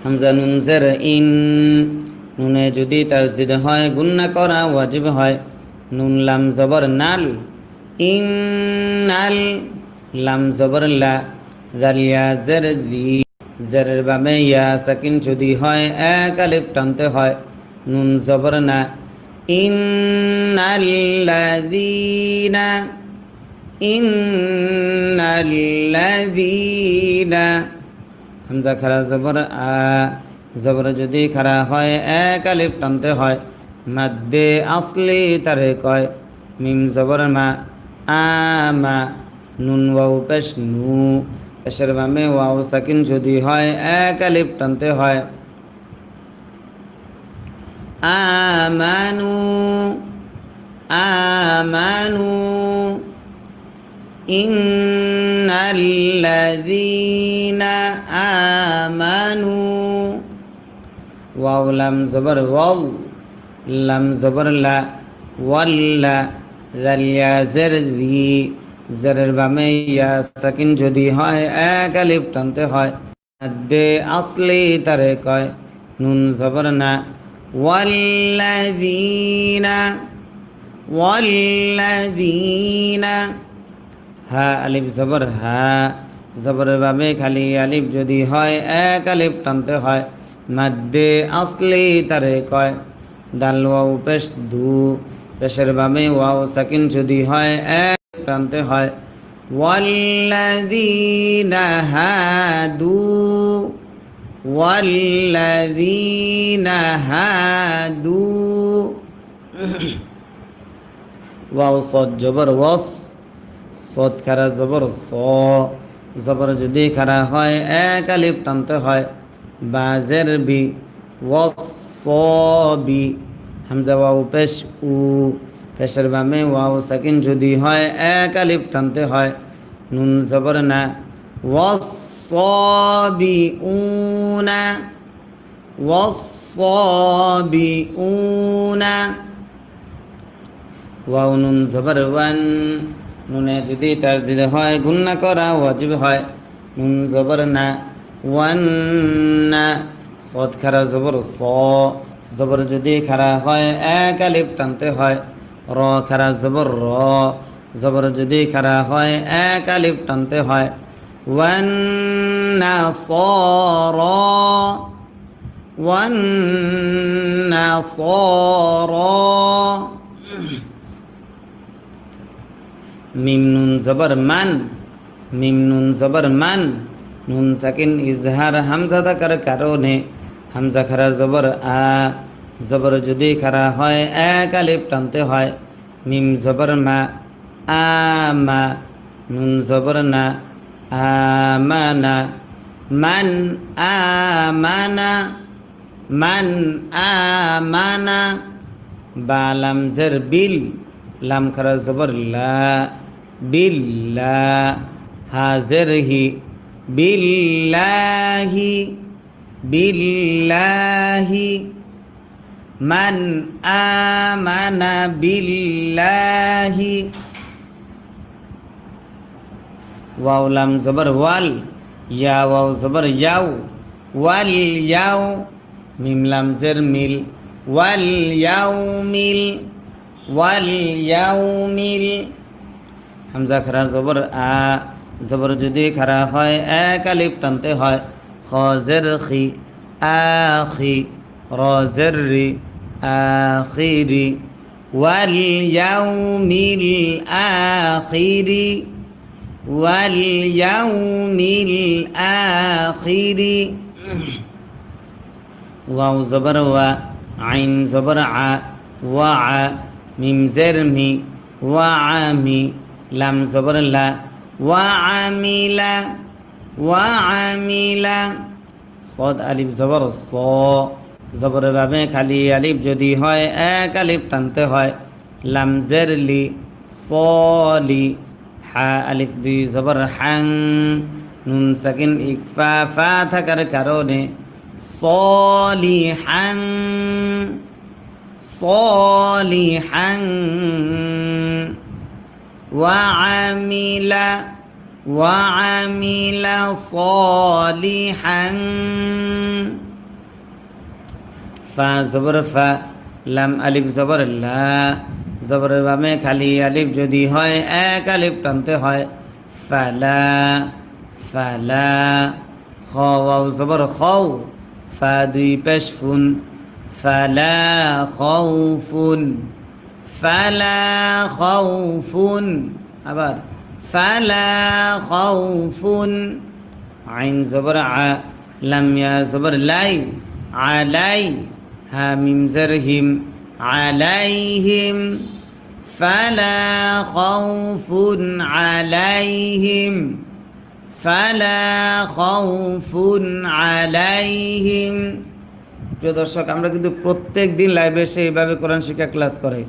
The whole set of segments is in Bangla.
হামজা নুন জের ইন, নুনে যদি তাসদিদ হয় গুন্না করা ওয়াজিব হয়। নুন লাম জবর নাল, ইন নাল। লাম জবর লা, জাল ইয়া জের দি, জেরের বামে ইয়া সাকিন যদি হয় এক আলিফ টানতে হয়। নুন জবর না, ইন্নাল্লাযীনা, ইন্নাল্লাযীনা। হামজা খারা জবর আ, জবর যদি খারা হয় এক আলিফ টানতে হয়। মাদ্দে আসলি তারে কয়। মিম জবর মা, আমা। নুন ওয়াও পেশ নু, পেশের বামে ওয়াও সাকিন যদি হয় এক আলিফ টানতে হয়। আমানু, আমানু। ইন্নাল্লাযীনা আমানু। ওয়াও লাম জবর ওয়াল, লাম জবর লা, ওয়াল্লা। জাল ইয়া জের জি, জেরের বামে ইয়া সাকিন যদি হয় এক আলিফ টানতে হয়। মাদ্দে আসলি তারে কয়। নুন জবর না, ওয়াল্লাযীনা, ওয়াল্লাযীনা। হা আলিফ জবর হা, জবরের বামে খালি আলিফ যদি হয় এক আলিফ টানতে হয়। মাদ্দে আসলি তারে কয়। দাল ওয়াও পেশ দু, পেশের বামে ওয়াও সাকিন যদি হয় এক টানতে হয়। ওয়াল্লাযীনা হাদু, ওয়াল্লাযীনা হাদু। ওয়াও সদ জবর ওয়াস, সদ খারা জবর স, জবর যদি খারা হয় এক আলিফ টানতে হয়। বাজের বি, ওয়াসবি। হামজা ওয়াও পেশ উ, পেশের বামে ওয়াও সাকিন যদি হয় এক আলিফ টানতে হয়। নুন জবর না, ওয়াসসাবিউনা, ওয়াসসাবিউনা। ওয়াও নুন জবর ওয়ান, নুনে যদি তাসদিদ হয় গুন্না করা ওয়াজিব হয়। নুন জবর না, ওয়ান্না। সদ খারা জবর স, জবর যদি খারা হয় এক আলিফ টানতে হয়। র খারা জবর র, জবর যদি খারা হয় এক আলিফ টানতে হয়। ওয়ান্নাসারা, ওয়ান্নাসারা। মিম নুন জবর মান, মিম নুন জবর মান। নুন সাকিন ইজহার হামজা থাকার কারণে হামজা খারা জবর আ, জবর যদি খারা হয় এক আলিফ টানতে হয়। মিম জবর মা, আমা। নুন জবর না, আমানা। মান আমানা, মান আমানা। বা লাম জের বিল, লাম খারা জবর লা, বিল্লা। হাজের হি, বিল্লাহি, বিল্লাহি। মান আমানা বিল্লাহি। ওয়াও লাম জবর ওয়াল, ইয়া ওয়াও জবর ইয়াও, ওয়াল ইয়াও। মিম লাম জের মিল, ওয়াল ইয়াউমিল, ওয়াল ইয়াউমিল। হামজা খারা জবর আ, জবর যদি খারা হয় এক আলিফ টানতে হয়। খ জের খি, আখি। র জের রি, আখিরি। ওয়াল ইয়াউমিল আখিরি, ওয়াল ইয়াউমিল আখিরি। ওয়াও জবর ওয়া, আইন জবর আ, ওয়া আ। মিম জের মি, ওয়া আমি। লাম জবর লা, ওয়া আমিলা, ওয়া আমিলা। সদ আলিফ জবর স, জবরের ভাবে খালি আলিফ যদি হয় এক আলিফ টানতে হয়। লাম জের লি, সলি। হা আলিফ দুই জবর হাং, নুন সাকিন ইকফা ফা থাকার কারণে সলিহাং, সলিহাং। ওয়াআমিলা, ওয়াআমিলা সলিহাং। ফা জবর ফা, লাম আলিফ জবর লা, জবরের বামে খালি আলিফ যদি হয় এক আলিফ টানতে হয়, ফালা ফালা। খ ওয়াও জবর খও, ফা দুই পেশ ফুন, ফালা খাউফুন ফালা খাউফুন। আবার ফালা খাউফুন। আইন জবর আ, লাম ইয়া জবর লাই, আলাই, হা মিম জের হিম, আলাইহিম, ফালা খাউফুন আলাইহিম, ফালা খাউফুন আলাইহিম। প্রিয় দর্শক, আমরা কিন্তু প্রত্যেক দিন লাইভে এসে এইভাবে কোরআন শিক্ষা ক্লাস করে।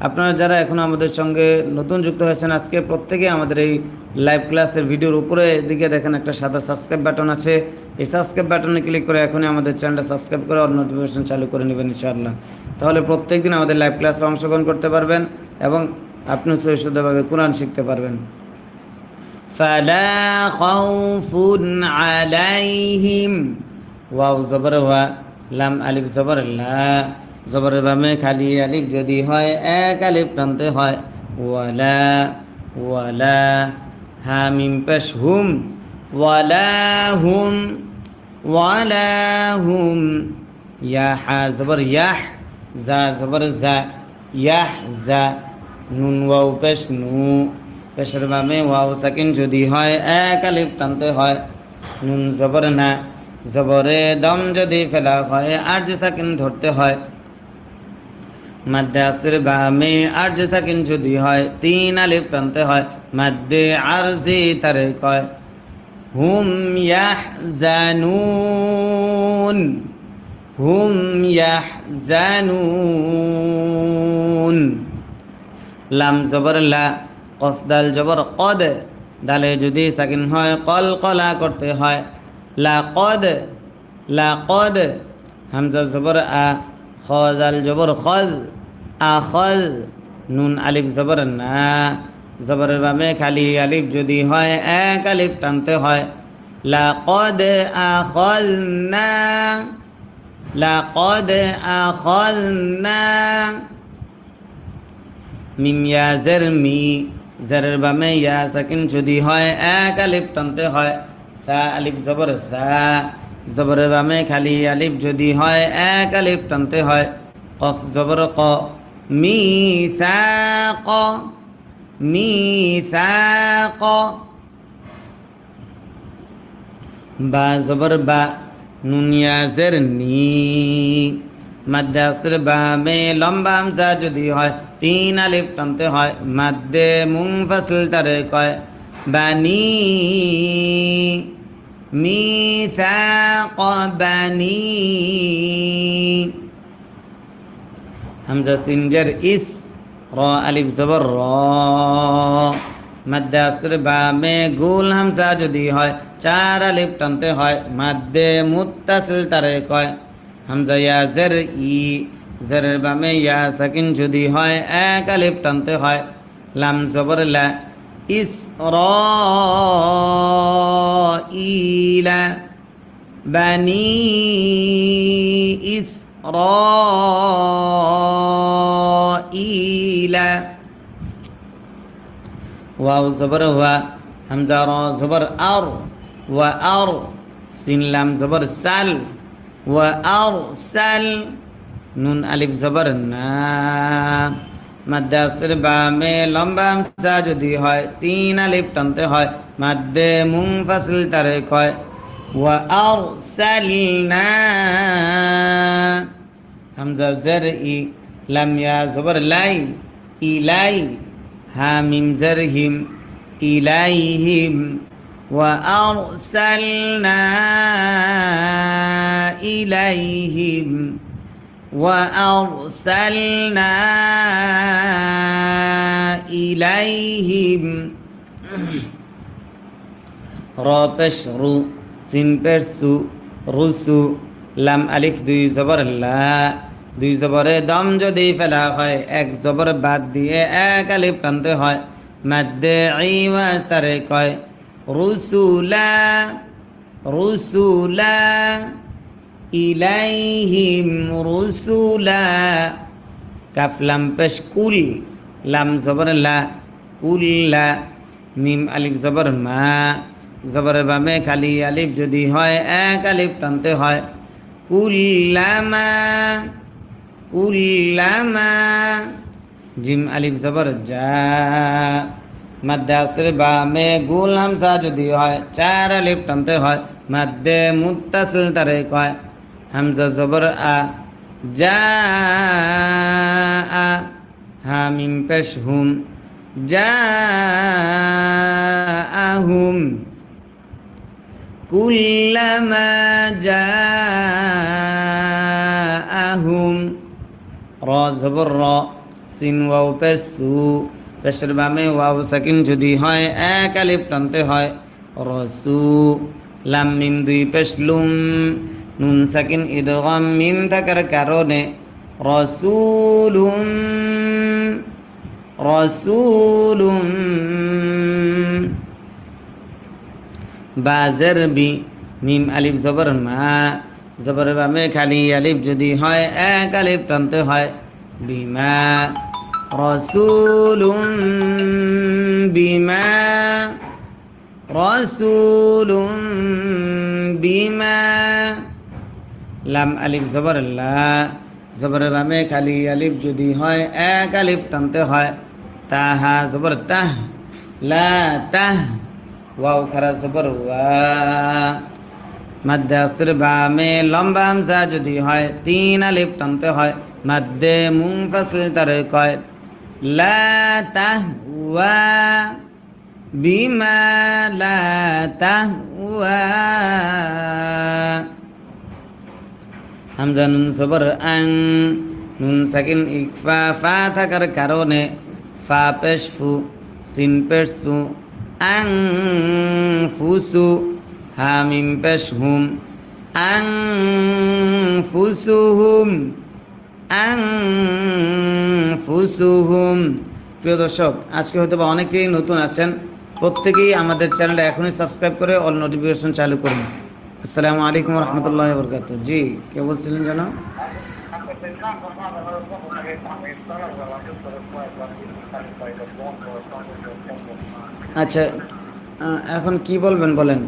আপনারা যারা এখনও আমাদের সঙ্গে নতুন যুক্ত হয়েছেন, আজকে প্রত্যেকে আমাদের এই লাইভ ক্লাসের ভিডিওর উপরে দিকে দেখেন একটা সাদা সাবস্ক্রাইব বাটন আছে। এই সাবস্ক্রাইব বাটনে ক্লিক করে এখনই আমাদের চ্যানেলটা সাবস্ক্রাইব করে আর নোটিফিকেশন চালু করে নেবেন ইনশাআল্লাহ। তাহলে প্রত্যেক দিন আমাদের লাইভ ক্লাসে অংশগ্রহণ করতে পারবেন এবং আপনি সহিষ্ণুভাবে কোরআন শিখতে পারবেন। ফালা খাউফুন আলাইহিম, ওয়াও জবর ওয়া, লাম আলিফ জবর লা, জবরের বামে খালি আলিফ যদি হয় এক আলিফ টানতে হয়, ওয়ালা ওয়ালা, হা মিম পেশ হুম, ওয়ালা হুম ওয়ালা হুম। ইয়া হা জবর ইয়াহ, জা জবর জা, ইয়াহ জা, নুন ওয়াও পেশ নু, পেশের বামে ওয়াও সাকিন যদি হয় এক আলিফ টানতে হয়, নুন জবর না, জবরে দম যদি ফেলা হয় আরজ সাকিন ধরতে হয়, মাদ্দে আসর বামে আরজ সাকিন যদি হয় তিন আলিফ টানতে হয়, মাদ্দে আরজি তারে কয়, হুম ইয়াহজানুন, হুম ইয়াহজানুন। লাম জবর লা, কফ দাল জবর কদ, দালে যদি সাকিন হয় কল কলা করতে হয়, লাকদ লাকদ। হামজা জবর আ, খ দাল জবর খদ, আখদ, নুন আলিফ জবর না, জবরের বামে খালি আলিফ যদি হয় এক আলিফ টানতে হয়, লাকদ আখযনা, লাকদ আখযনা। মিম ইয়া জের মি, জেরের বামে ইয়া সাকিন যদি হয় এক আলিফ টানতে হয়, সা আলিফ জবর সা, জবরের বামে খালি আলিফ যদি হয় এক আলিফ টানতে হয়, কফ জবর ক, মিসাক মিসাক। বা জবর বা, নুন ইয়া জের নি, মাদ্দে আসর বামে লম্বা হামজা যদি হয় তিন আলিফ টানতে হয়, মাদ্দে মুনফাসিল তারে কয়, বানি মিসাক বানি। হামজা সিন জের ইস, র আলিফ জবর র, মাদ্দে আসর বামে গুল হামজা যদি হয় চার আলিফ টানতে হয়, মাদ্দে মুত্তাসিল তারে কয়, হামজা ইয়া জের ই, জেরের বামে ইয়া সাকিন যদি হয় এক আলিফ টানতে হয়, লাম জবর লা, ইসরাঈলা, বানি ইসরাঈলা। ওয়াও জবর ওয়া, হামজা র জবর আর, ওয়া আর, সিন লাম জবর সাল, ওয়া আর সাল, নুন আলিফ জবর না, মাদ্দে আসর বামে লম্বা হামজা যদি হয় তিন আলিফ টানতে হয়, মাদ্দে মুনফাসিল তারে কয়, ওয়া আরসালনা। হামজা জের ই, লাম ইয়া জবর লাই, ইলাই, হা মিম জের হিম, ইলাইহিম, ওয়া আরসালনা ইলাইহিম, ওয়া আরসালনা ইলাইহিম। র পেশ রু, সিন পেশ সু, রুসু, লাম আলিফ দুই জবর লা, দুই জবরে দম যদি ফেলা হয় এক জবর বাদ দিয়ে এক আলিফ টানতে হয়, মাদ্দে ইওয়াজ তারে কয়, রুসুলা রুসুলা। ইলাইহিম রুসুলা কাফ লাম পেশ কুল লাম জবর লা কুল্লা মিম আলিফ জবর মা জবর বামে খালি আলিফ যদি হয় এক আলিফ টানতে হয় কুল্লামা কুল্লামা জিম আলিফ জবর যা মাদ্দে আসরে বামে গুল হামজা যদি হয় চার আলিফ টানতে হয় মাদ্দে মুত্তাসিল তারে কয় হামজা জবর আ যা আ হা মিম পেশ হুম যা আহুম কুল্লামা যা আহুম র জবর র সিন ওয়াও পেশ সু পেশের বামে ওয়াও সাকিন যদি হয় এক আলিফ টানতে হয় রসু লাম মিম দুই পেশ লুম নুন সাকিন ইদগাম মিম থাকার কারণে রসুলুম রসুলুম বাজের বি মিম আলিফ জবর মা জবর বামে খালি আলিফ যদি হয় এক আলিফ টানতে হয় বিমা রসুলুম বিমা রসুলুম বিমা লাম আলিফ জবর লা জবর বামে খালি আলিফ যদি হয় এক আলিফ টানতে হয় তাহা জবর তাহ লা তাহ ওয়াও খারা জবর ওয়া মাদ্দে আসরে বামে লম্বা হামজা যদি হয় তিন আলিফ টানতে হয় মাদ্দে মুনফাসিল তারে কয় লা তাহওয়া বিমা লা তাহওয়া হামজা নুন জবর আং নুন সাকিন ইকফা ফা থাকার কারণে ফা পেশ ফু সিন পেশ সু আং ফুসু হা মিম পেশ হুম আং ফুসুহুম আং ফুসুহুম। প্রিয় দর্শক, আজকে হয়তো বা অনেকেই নতুন আছেন, প্রত্যেকেই আমাদের চ্যানেলটা এখনই সাবস্ক্রাইব করে অল নোটিফিকেশন চালু করুন। আসসালামু আলাইকুম রহমতুল্লাহ বরকাত। জি, কে বলছিলেন যেন? আচ্ছা, এখন কি বলবেন বলেন।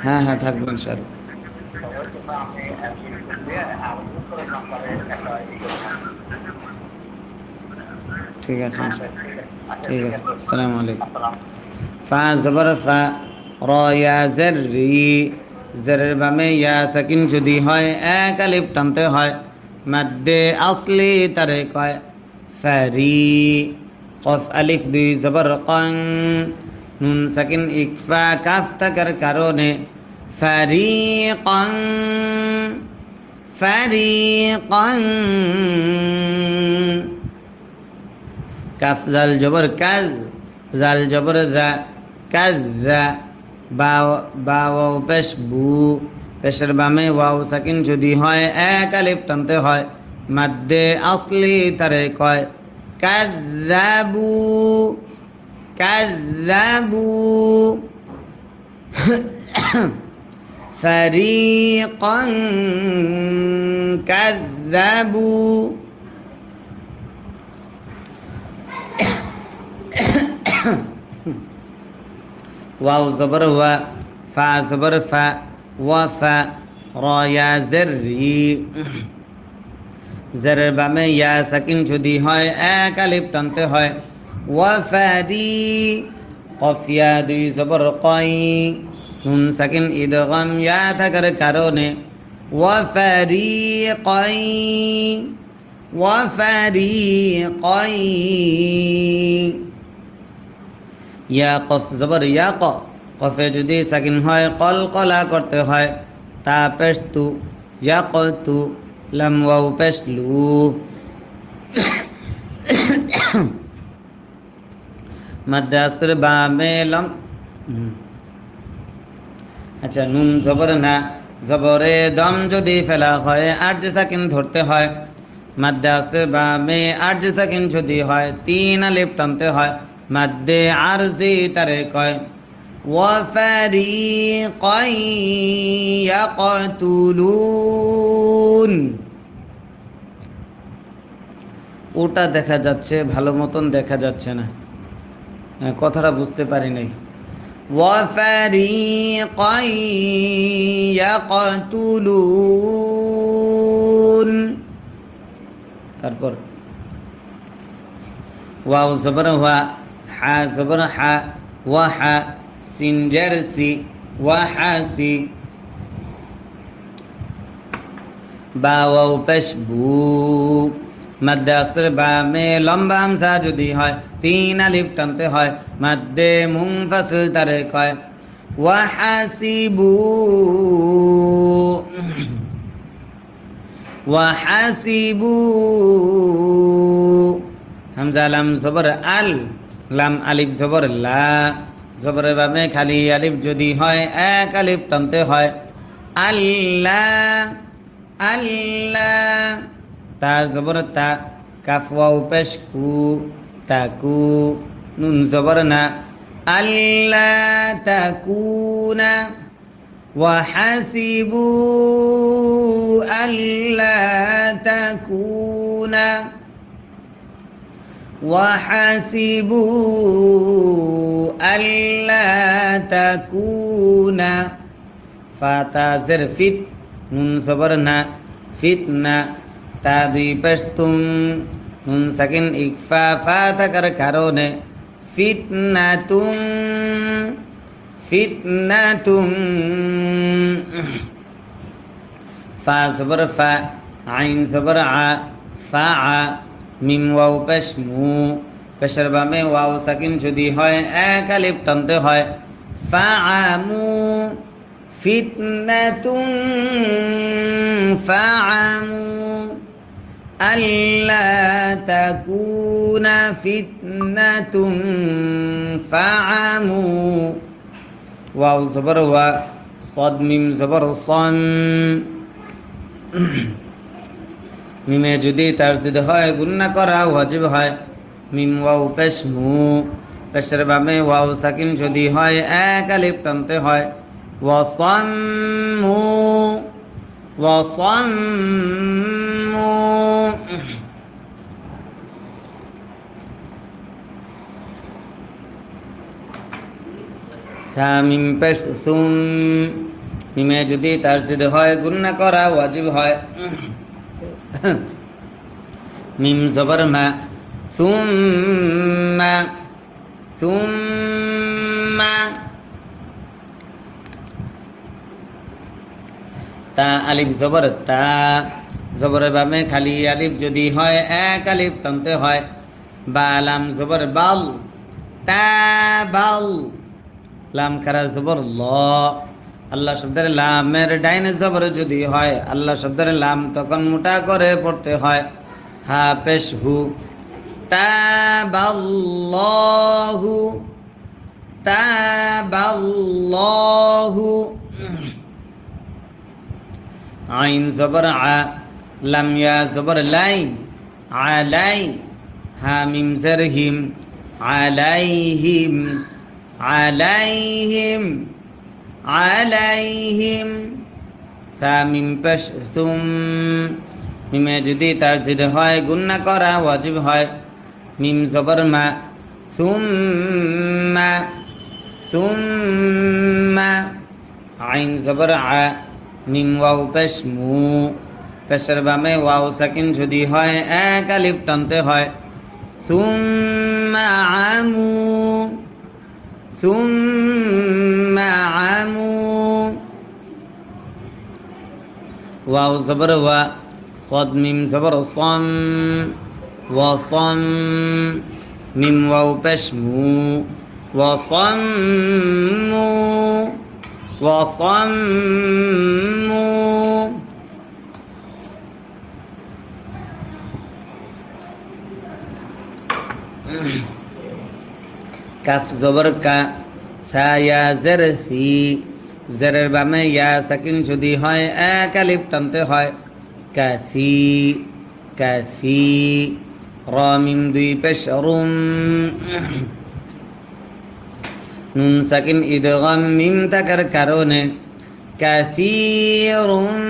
হ্যাঁ হ্যাঁ, থাকবেন স্যার। ঠিক আছে স্যার, ঠিক আছে। আসসালামু আলাইকুম। ফা জবর ফা র ইয়া জের রি জেরের বামে ইয়া সাকিন যদি হয় এক আলিফ টানতে হয় মাদ্দে আসলি তারে কয় ফারি কফ আলিফ দুই জবর কং নুন সাকিন ইকফা কাফ থাকার কারণে ফারিকান ফারিকান কাফ জাল জবর কাজ জাল জবর জা কাজা বা ওয়াও পেশ বু পেশের বামে ওয়াও সাকিন যদি হয় এক আলিফ টানতে হয় মাদ্দে আসলি তারে কয় কাযাবু কাযাবু ফারিকান কাযাবু ওয়াও জবর ওয়া ফা জবর ফা ওয়া ফা র ইয়া জের রি জেরের বামে ইয়া সাকিন যদি হয় এক আলিফ টানতে হয় ওয়া ফারি কফ ইয়া দুই জবর কই নুন সাকিন ইদগাম ইয়া থাকার কারণে ওয়া ফারিকাই ওয়া ফারিকাই ইয়া কফ জবর ইয়া ক কফে যদি সাকিন হয় কল কলা করতে হয় তা পেশ তু ইয়া ক তু লাম ওয়াও পেশ লু মাদ্দে আসরে বামে লম আচ্ছা নুন জবর না জবরে দম যদি ফেলা হয় আর যে সাকিন ধরতে হয় মাদ্দে আছে বামে আরজি সাকিন যদি হয় 3 আলিফ টানতে হয় মাদ্দে আরজি তারে কয় ওয়াফারিকান ইয়াকতুলুন। ওটা দেখা যাচ্ছে, ভালো মতন দেখা যাচ্ছে না, কথাটা বুঝতে পারি নাই। ওয়াফারিকান ইয়াকতুলুন, তারপর ওয়াও জবর ওয়া, হা জবর হা, ওয়া হা, সিন জারসি, ওয়া হাসি, বা ওয়াও পেশ বু, মাদ্দে আসর বামে লম্বা হামজা যদি হয় 3 আলিফ টানতে হয় মাদ্দে মুনফাসিল তারে কয় ওয়া হাসিবু, ওয়া হাসিবু, হামজা লাম জবর আল, লাম আলিফ জবর লা, জবর বামে খালি আলিফ যদি হয় 1 আলিফ টানতে হয় আল্লাহ, আল্লাহ, তা জবর তা, কাফ ওয়াও পেশ কু, তাকু, নুন জবর না, আল্লাহ তাকুনা, ওয়া হাসিবু আল্লাহ তাকুনা, ওয়া হাসিবু আল্লাহ তাকুনা, ফাতা জের ফিত, নুন জবর না, ফিতনা, তা দুই পেশ তুম, নুন সাকিন ইকফা ফা থাকার কারণে ফিতনাতুম, ফিতনাতুম, ফা জবর ফা, আইন জবর আ, ফা আ, মিম ওয়াও পেশ মু, পেশের বামে ওয়াও সাকিন যদি হয় 1 আলিফ টানতে হয় ফা আমু, ফিতনাতুম ফাআমু, আল্লা তাকুনা ফিতনাতুম ফাআমু, ওয়াও জবর ওয়া, صاد মিম জবর সন, মিমে যদি তাসদিদ হয় গুন্না করা ওয়াজিব হয় মিম ওয়াও পেশ মু, পেশের বামে ওয়াও সাকিন যদি হয় 1 আলিফ টানতে হয় ওয়াসাম্মু, ওয়াসাম্মু, সা মিম পেশ সুম, মিমে যদি তাসদিদ হয় গুন্না করা ওয়াজিব হয় মিম জবর মা, সুম্মা, সুম্মা, তা আলিফ জবর তা, জবর বামে খালি আলিফ যদি হয় 1 আলিফ টানতে হয় বা লাম জবর বাল, তা বাল, লাম খারা জবর ল, আল্লাহ শব্দের লামের ডাইনে জবর যদি হয় আল্লাহ শব্দের লাম তখন মোটা করে পড়তে হয় হা পেশ হু, তাবাল্লাহু, তাবাল্লাহু, আইন জবর আ, লাম ইয়া জবর লাই, আলাই, হা মিম জের হিম, আলাইহিম, আলাইহিম, আলাইহিম, সা মিম পেশ সুম, মিমে যদি তাসদিদ হয় গুন্না করা ওয়াজিব হয় মিম জবর মা, সুম্মা, সুম্মা, আইন জবর আ, মিম ওয়াও পেশ মু, পেশের বামে ওয়াও সাকিন যদি হয় 1 আলিফ টানতে হয় সুম্মা আমু, সুম্মা আমু, ওয়াও জবর ওয়া, صاد মিম জবর সম, ওয়াসম, মিম ওয়াও পেশ মু, ওয়াসাম্মু, ওয়াসাম্মু, কাফ জবর কা, সা ইয়া জের সি, জেরের বামে ইয়া সাকিন যদি হয় 1 আলিফ টানতে হয় কাসি, কাসি র মিম দুই পেশ রুম নুন সাকিন ইদগাম মিম থাকার কারণে কাসীরুম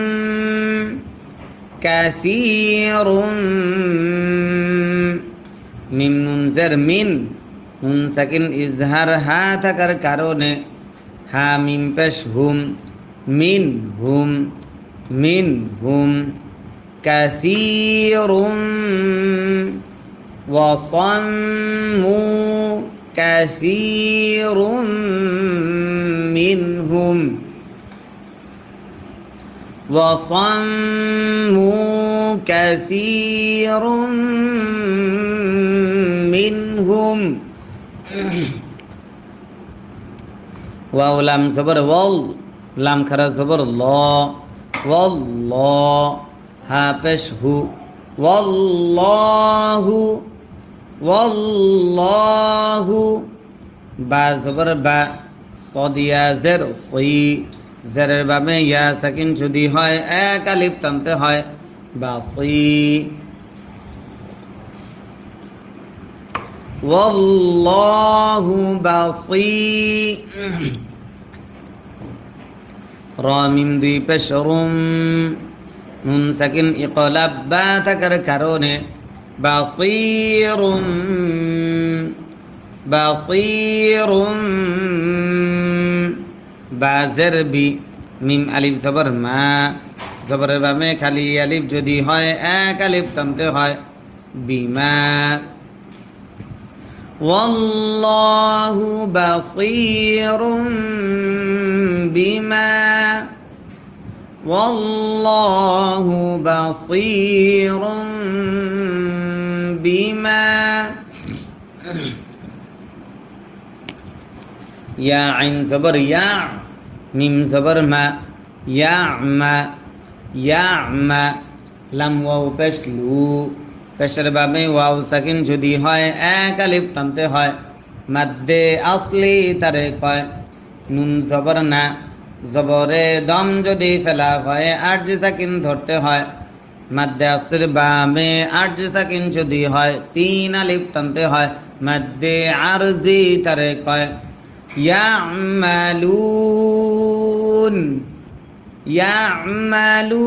কাসীরুম মিম নুন জের মিন নুন সাকিন ইজহার হা থাকার কারণে হা মিম পেশ হুম মিন হুম মিন হুম কাসীরুম ওয়াসাম্মু কাসীরুম মিনহুম وصموا كثير منهم واو لام زبر وال لام خرا زبر لا والله ها পেশ হু والله والله বা জবর বা সদিয়া জের সি জেরের বামে ইয়া সাকিন যদি হয় এক আলিফ টানতে হয় বাসি ওয়াল্লাহু বাসি রা মিম দুই পেশ রুম নুন সাকিন ইকলাব বা থাকার কারণে বাসিরুম বাসিরুম বাজের বি মিম আলিফ জবর মা জবরের বামে খালি আলিফ যদি হয় এক আলিফ টানতে হয় বিমা ওয়াল্লাহু বাসীরুম বিমা ওয়াল্লাহু বাসীরুম বিমা ইয়া আইন জবর ইয়া মিম জবর মা ইয়া মা লাম ওয়াও পেশ লু পেশের বাবে ওয়াও সাকিন যদি হয় এক আলিফ টানতে হয় মাদ্দে আসলি তারে কয় নুন জবর না জবরে দম যদি ফেলা হয় আরজি সাকিন ধরতে হয় মাদ্দে আসলির বামে আরজি সাকিন যদি হয় তিন আলিফ টানতে হয় মাদ্দে আরজি তারে কয় يعملون يعملون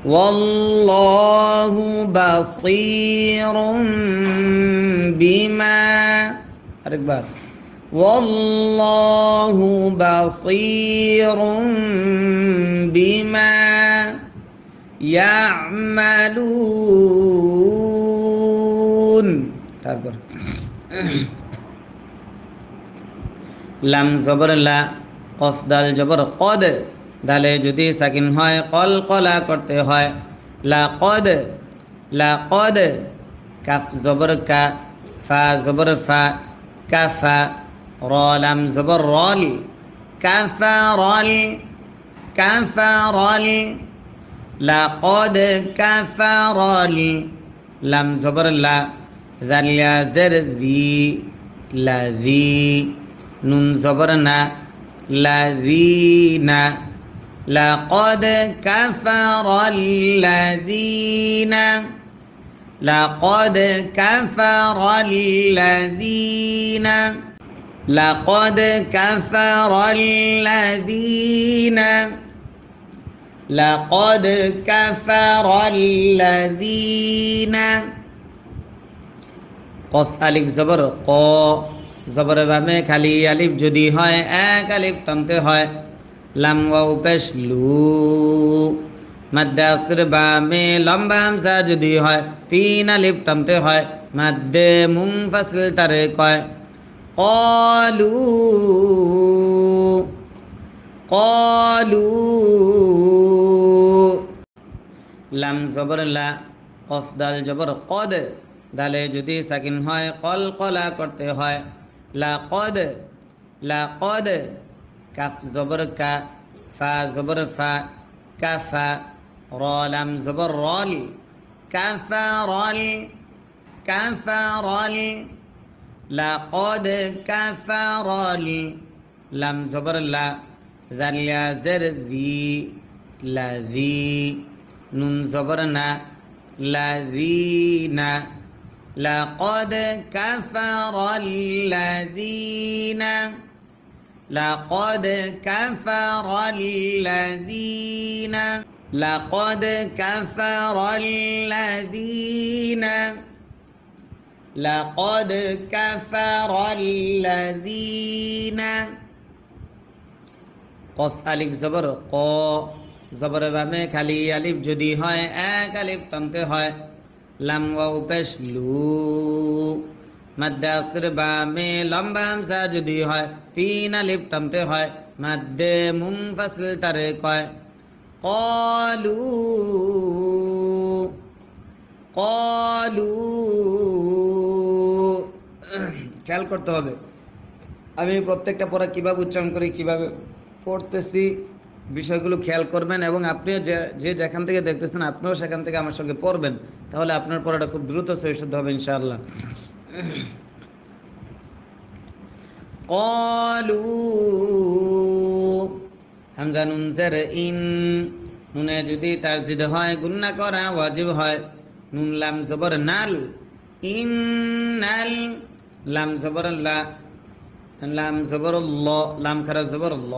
والله بصير بما أكبر والله بصير بما يعملون তারপর লাম জবর লা কফ দাল জবর কদ দালে যদি সাকিন হয় কল কলা করতে হয় লা কদ কাফ জবর কা ফা জবর ফা কাফা র লাম জবর রল কাফারল কাফারল লাকদ কাফারল লাম জবর লা ذل يا زر ذي لذي نون زبرنا الذين لقد كفر الذين لقد كفر الذين لقد كفر الذين لقد كفر الذين কফ আলিফ জবর ক জবর বামে খালি আলিফ যদি হয় এক আলিফ টানতে হয় লাম ওয়াও পেশ লু মাদ্দে আসর বামে লম্বা হামজা যদি হয় তিন আলিফ টানতে হয় মাদ্দে মুনফাসিল তারে কয় ক্বালু ক্বালু লাম জবর লা কফ দাল জবর কদ দালে যদি সাকিন হয় কল কলা করতে হয় লাকদ কাফ জবর কা ফা জবর ফা কাফা র লাম জবর রল কাফারল কাফারল লাকদ কাফারল লাম জবর লা জাল ইয়া জের দি লাযি নুন জবর না লাযিনা লাকাদ কাফারাল্লাযীনা লাকাদ কাফারাল্লাযীনা লাকাদ কাফারাল্লাযীনা লাকাদ কাফারাল্লাযীনা কফ আলিফ জবর ক জবর বামে খালি আলিফ যদি হয় এক আলিফ টানতে হয় লাম ওয়াও পেশ লু মাদ্দে আসর বামে লম্বা হামজা যদি হয় তিন আলিফ টানতে হয় মাদ্দে মুনফাসিল তারে কয় ক্বালু ক্বালু খেয়াল করতে হবে আমি প্রত্যেকটা পড়া কিভাবে উচ্চারণ করি কিভাবে পড়তেছি বিষয়গুলো খেয়াল করবেন এবং আপনিও যে যেখান থেকে দেখতেছেন আপনিও সেখান থেকে আমার সঙ্গে পড়বেন তাহলে আপনার পড়াটা খুব দ্রুত সহিষ্ণুত হবে ইনশাআল্লাহ ক্বালু হামজা নুন জের ইন নুনে যদি তাসদীদ হয় গুন্না করা ওয়াজিব হয় নুন লাম জবর নাল ইন্নাল লাম জবর লা লাম জবর ল লাম খারা জবর ল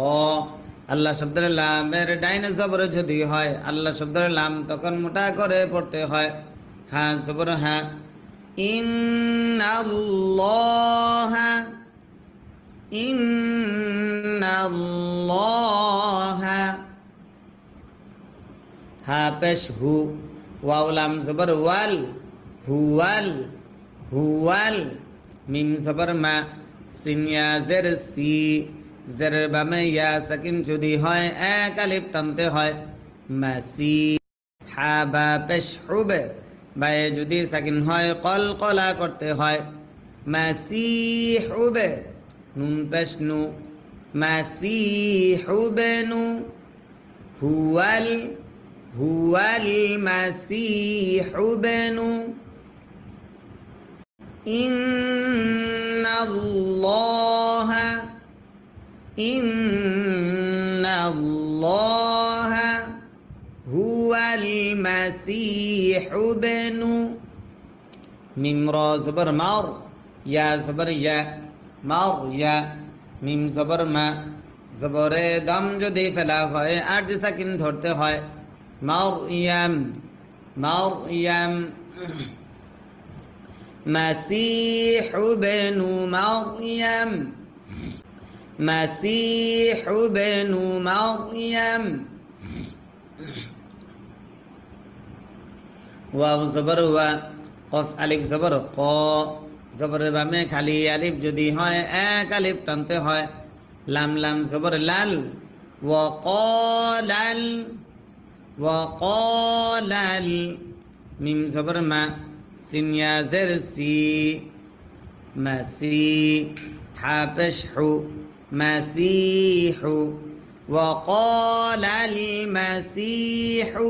আল্লাহ শব্দের লামের ডাইনে জবর যদি হয় আল্লাহ শব্দের লাম তখন মোটা করে পড়তে হয় হা জবর হা ইন্নাল্লাহা ইন্নাল্লাহা হা পেশ হু ওয়াও লাম জবর ওয়াল হুয়াল হুয়াল মিম জবর মা সিন ইয়া জের সি জের বামে ইয়া সাকিন যদি হয় এক আলিফ টানতে হয় মাসি হা বা পেশ হুবে বায়ে যদি সাকিন হয় কলকলা করতে হয় মাসি হুবে নুন পেশ নু মাসি হুবে নু হুয়াল হুয়াল মাসিহু ইবনু ইন্নাল্লাহা হুয়াল মাসিহু ইবনু মিম রা জবর মার ইয়া জবর ইয়া মার ইয়া মিম জবর মা জবরে দম যদি ফেলা হয় আর যে সাকিন ধরতে হয় মারইয়াম মারইয়াম মাসিহু ইবনু মারইয়াম মাসিহু ইবনু মারইয়াম ওয়াও জবর ওয়া কফ আলিফ জবর ক জবর বামে খালি আলিফ যদি হয় এক আলিফ টানতে হয় লাম লাম জবর লাল ওয়াকালাল ওয়াকালাল মিম জবর মা সিন ইয়া জের সি মাসি হা পেশ হু মাসিহু ওয়াকালাল মাসিহু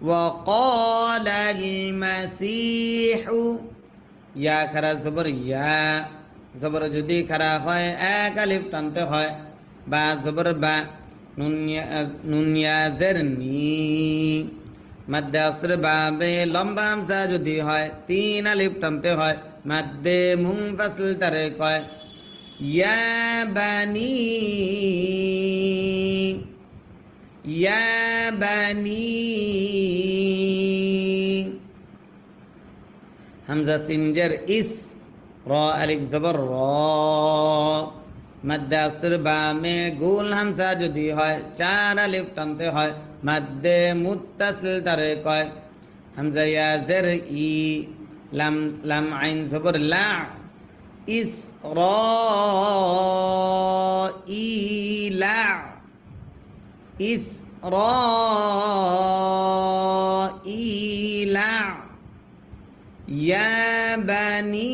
ওয়াকালাল মাসিহু ইয়া খারা জবর ইয়া জবর যদি খারা হয় এক আলিফ টানতে হয় বা জবর বা নুন ইয়া জের নি মাদ্দে আসর বাবে লম্বা হামজা যদি হয় তিন আলিফ টানতে হয় মাদ্দে মুনফাসিল তারে কয় ইয়া বানি ইয়া বানি হামজা সিনজের ইস র আলিফ জবর র মাদ্দে আসর বামে গোল হামজা যদি হয় চার আলিফ টানতে হয় মাদ্দে মুত্তাসিল তারে কয় হামজা ইয়া জের ই লাম লাম আইন জবর লা ইস র ই লা ইস র ই লা ইয়া বানি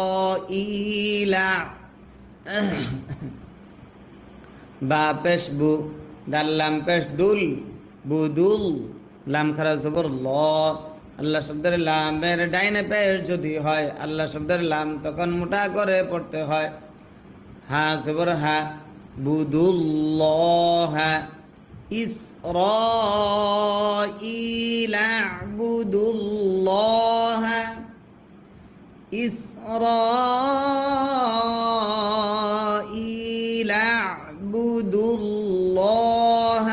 ইসরাঈলা বা পেশ বু দাল লাম পেশ দুল বুদুল লাম খারা জবর ল আল্লাহ শব্দের লামের ডাইনে পেশ যদি হয় আল্লাহ শব্দের লাম তখন মোটা করে পড়তে হয়। হা জবর হা বুদুল্লাহ ইসরাঈলা বুদুল্লাহ ইসরাঈলা বুদুল্লাহ।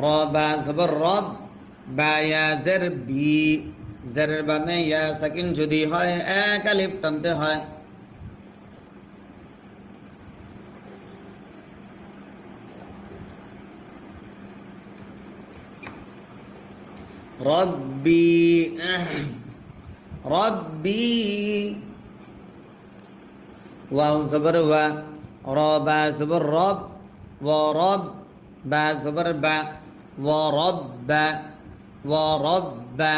রবা জবর রব বা ইয়া জের বি জেরের বামে ইয়া সাকিন যদি হয় এক আলিফ টানতে হয়। রব্বি রব্বি ওয়াও জবর ওয়া রবা জবর রব ওয়া রব বা জবর বা ওয়া রব্বা ওয়া রব্বা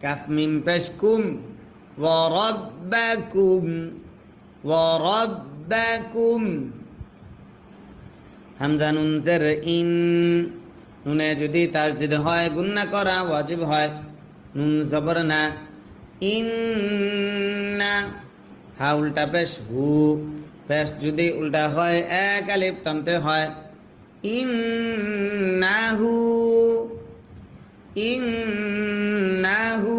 কাফ মিম পেশ কুম ওয়া রব্বাকুম ওয়া রব্বাকুম। হামজা নুন জের ইন নুনে যদি তাসদিদ হয় গুন্না করা ওয়াজিব হয়। নুন জবর না ইন্না হা উল্টা পেশ হু পেশ যদি উল্টা হয় এক আলিফ টানতে হয়। ইন্নাহু ইন্নাহু।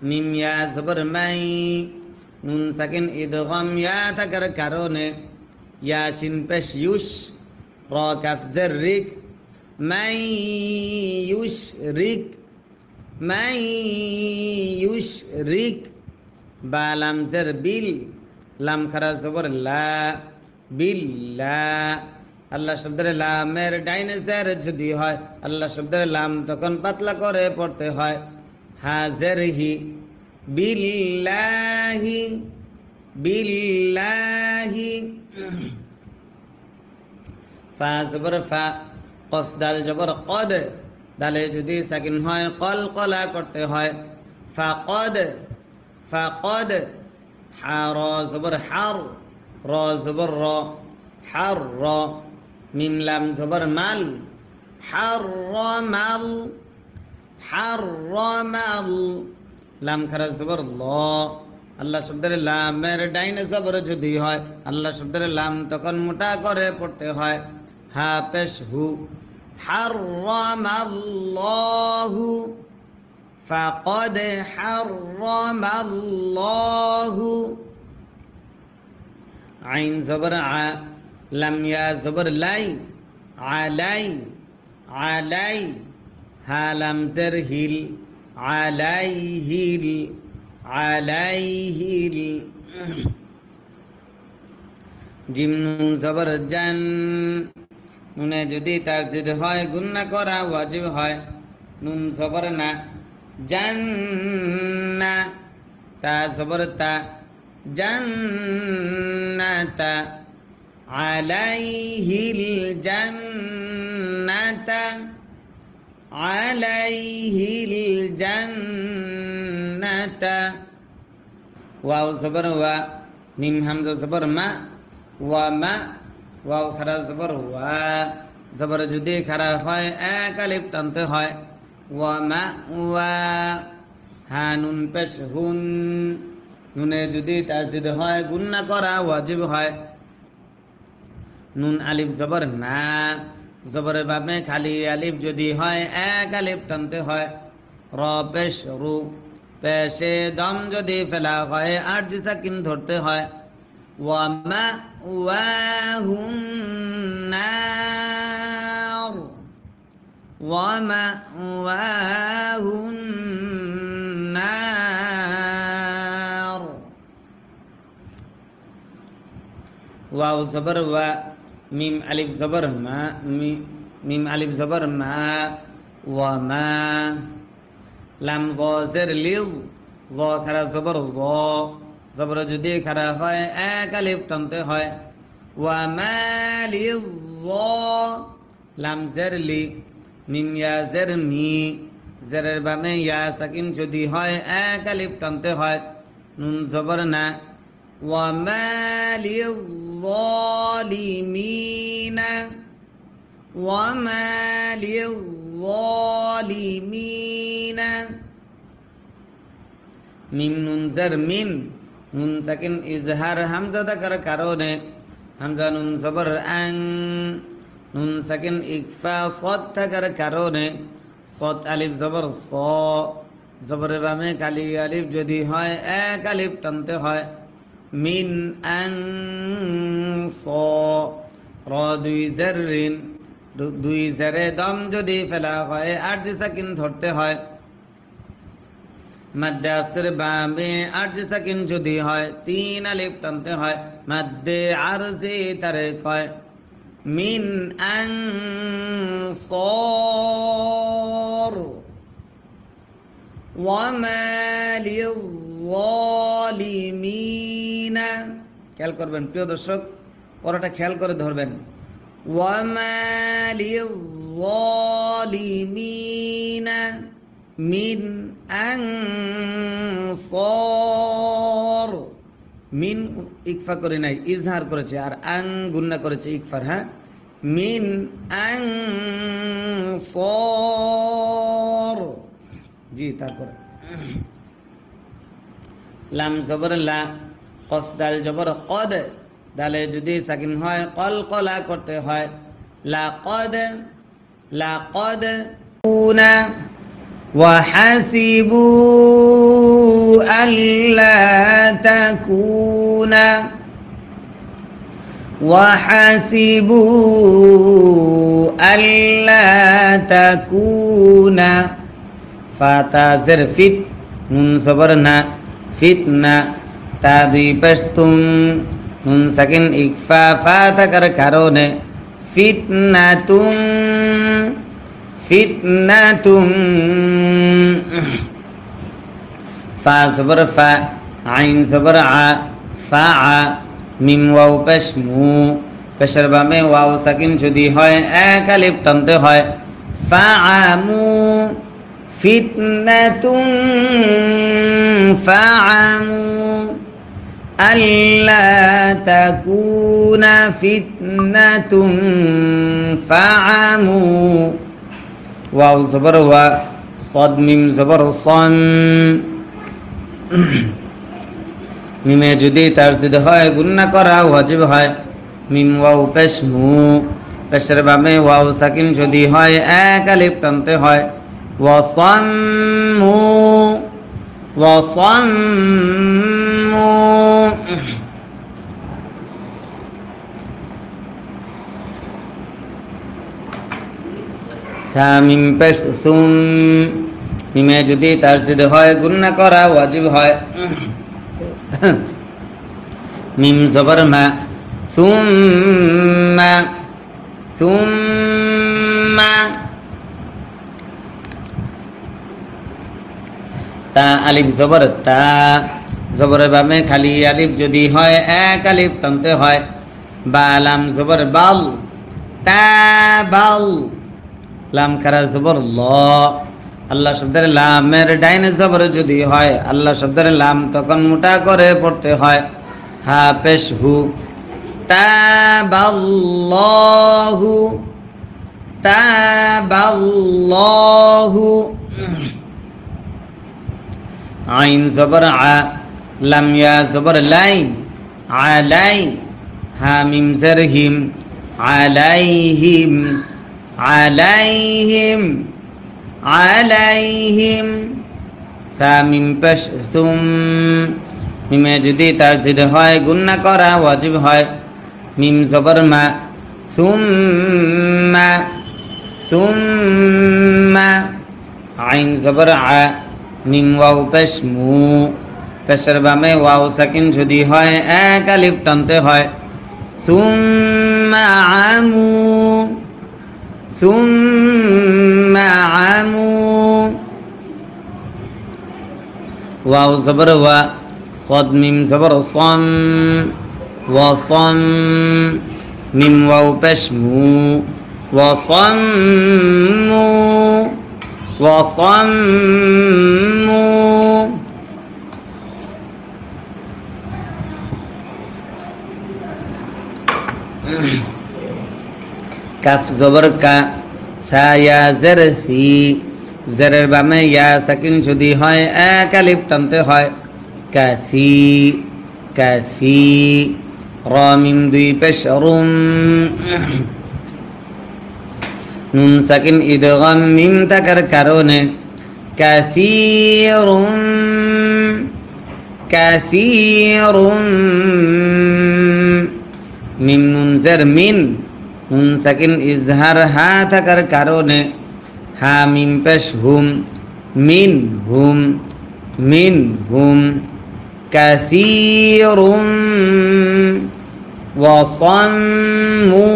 মিম ইয়া জবর মাই নুন সাকিন ইদগাম ইয়া থাকার কারণে ইয়া শিন পেশ ইউশ র কাফ জের রিক মাই ইউশরিক মাই ইউশরিক বা লাম জের বিল লাম খারা জবর লা বিল্লা। আল্লাহ শব্দের লামের ডাইনে জের যদি হয় আল্লাহ শব্দের লাম তখন পাতলা করে পড়তে হয়। হাজের হি বিল্লাহি বিল্লাহি। ফা জবর ফা কফ দাল জবর কদ দালে যদি সাকিন হয় কল কলা করতে হয়। ফাকদ ফাকদ হা র জবর হার র জবর র হার র মিম লাম জবর মাল হার মাল হার মাল লাম খারা জবর ল। আল্লাহ শব্দের লামের ডাইনে জবর যদি হয় আল্লাহ শব্দের লাম তখন মোটা করে পড়তে হয়। হা পেশ হু হাররামাল্লাহু ফাকাদ হাররামাল্লাহু। আইন জবর আ লাম ইয়া জবর লাই আলাই আলাই হা লাম জের হিল আলাইহিল আলাইহিল। জিম নুন জবর জান নুনে যদি তাসদিদ হয় গুন্না করা ওয়াজিব হয়। নুন জবর না জান্না তা জবর তা জান্নাতা আলাইহিল জান্নাতা আলাইহিল জান্নাতা। ওয়াও জবর ওয়া মিম হামজা জবর মা ওয়া মা ওয়াও খারা জবর ওয়া জবর যদি খারা হয় এক আলিফ টানতে হয়। ওয়া মা ওয়া হা নুন পেশ হুন নুনে যদি তাসদিদ হয় গুন্না করা ওয়াজিব হয়। নুন আলিফ জবর না জবরের বামে খালি আলিফ যদি হয় এক আলিফ টানতে হয়। র পেশ রু পেশে দম যদি ফেলা হয় আর সাকিন ধরতে হয়। ওয়া মা ওয়াহুন নার ওয়া মা ওয়াহুন নার। ওয়াও জবর ওয়া মিম আলিফ জবর মা মিম আলিফ জবর মা ওয়া মা লাম জ জের লিজ জ খারা জবর জ জবর যদি খারা হয় এক আলিফ টানতে হয়। ওয়া মা লিজ জ লাম জের লি মিম ইয়া জের মি জেরের বামে ইয়া সাকিন যদি হয় এক আলিফ টানতে হয়। নুন জবর না ওয়া মা লিজ জালিমিনা وما للظالمين মিম নুন জার মিন নুন সাকিন ইজহার হামজা থাকার কারণে হামজা নুন জবর আং নুন সাকিন ইকফা সদ থাকার কারণে সদ আলিফ জবর স জবরের বামে কালি আলিফ যদি হয় এক আলিফ টানতে হয় মিন আং স র দুই জারিন দুই জারে দম যদি ফেলা হয় আট সাকিন ধরতে হয় মাদ্দে আস্তের বামে আট সাকিন যদি হয় তিন আলিফ টানতে হয় মাদ্দে আরজি তারে কয় মিন আং সর ওয়ামা লিয-যালিমিনা খেয়াল করবেন প্রিয় দর্শক পড়াটা খেয়াল করে ধরবেন ওয়ামা লিয-যালিমিনা মিন আনসার মিন ইকফা করে নাই ইজহার করেছে আর আং গুন্না করেছে ইকফার হ্যাঁ মিন আনসার জি তারপর লাম জবর লা কফ দাল জবর কদ দালে যদি সাকিন হয় কলকলা করতে হয় লাকদ কুনা وحسبوا ألا تكون فتازر فت نون صبرنا فتنا تادي پشتم نون سكن اكفا فاتكر كارون فتنة فا زبر فا عين زبر ع فا মিম ওয়াও পেশ মু পেশের বামে ওয়াও সাকিন যদি হয় এক আলিফ টানতে হয় ফাআমু ফিতনাতুন ফাআমু আল্লা তাকুনা ফিতনাতুন ফাআমু ওয়াও জবর ওয়া صاد মিম জবর সন মিমে যদি তাসদিদ হয় গুন্না করা ওয়াজিব হয় মিম ওয়াও পেশ মু পেশের বামে ওয়াও সাকিন যদি হয় এক আলিফ টানতে হয় ওয়াসাম্মু সামিম পেশ সুম মিমে যদি তাসদিদ হয় গুন্না করা ওয়াজিব হয় মিম জবর মা সুম্মা তা আলিফ জবর তা জবরের বামে খালি আলিফ যদি হয় এক আলিফ টানতে হয় বা লাম জবর বাল তা বাল লাম খারা জবর ল আল্লাহ শব্দের লামের ডাইনে জবর যদি হয় আল্লাহ শব্দের লাম তখন মোটা করে পড়তে হয় হা পেশ হু তাবাল্লাহু আইন জবর আ লাম ইয়া জবর লাই আলাই হা মিম জের হিম আলাইহিম সা মিম পেশ সুম মিমে যদি তাসদিদ হয় গুন্না করা ওয়াজিব হয় মিম জবর মা সুম্মা আইন জবর আ মিম ওয়াও পেশ মু পেশের বামে ওয়াও সাকিন যদি হয় এক আলিফ টানতে হয় সুম্মা আমু ওয়াও জবর ওয়া صاد মিম জবর সম ওয়াসম মিম ওয়াও পেশ মু ওয়াসাম্মু কাফ জবর কা, সা ইয়া জের সি, জেরের বামে ইয়া সাকিন যদি হয় এক আলিফ টানতে হয়, কাসি কাসি। র মিম দুই পেশ রুম, নুন সাকিন ইদগাম মিম থাকার কারণে কাসীরুম কাসীরুম। মিম নুন জের মিন, নুন সাকিন ইজহার হা থাকার কারণে হা মিম পেশ হুম, মিন হুম মিন হুম। কাসীরুম ওয়া সাম্মু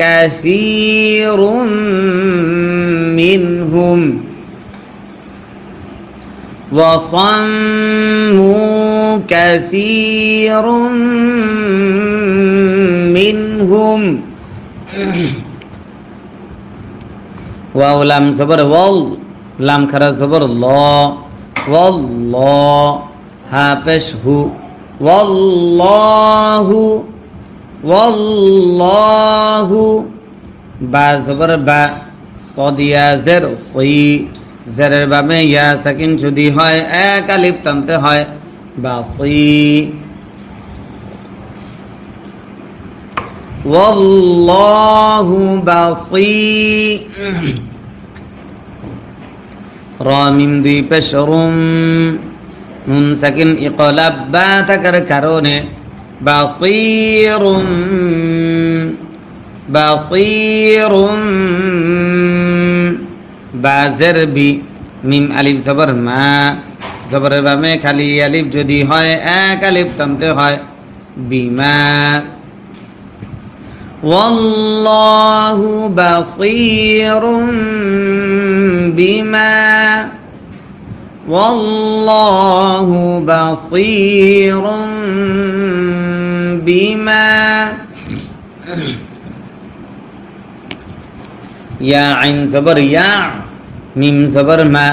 কাসীরুম মিনহুম ওয়া সাম্মু কাসীরুম মিনহুম। ওয়াও লাম জবর ওয়াল, লাম খারা জবর ল, ওয়াল্ল, হা পেশ হু, ওয়াল্লাহু ওয়াল্লাহু। বা জবর বা, সদ ইয়া জের সি, জেরের বামে ইয়া সাকিন যদি হয় এক আলিফ টানতে হয়, বাসি। ওয়াল্লাহু বাসীর। র মিম দুই পেশ রুম, নুন সাকিন ইকলাব বা থাকার কারণে বাসীরুম বাসীরুম। বা জের বি, মিম আলিফ জবর মা, জবরের বামে খালি আলিফ যদি হয় এক আলিফ টানতে হয়, বিমা। ওয়াল্লাহু বাসীরুম বিমা ওয়াল্লাহু বাসীরুম বিমা। ইয়া আইন জবর ইয়া, মিম জবর মা,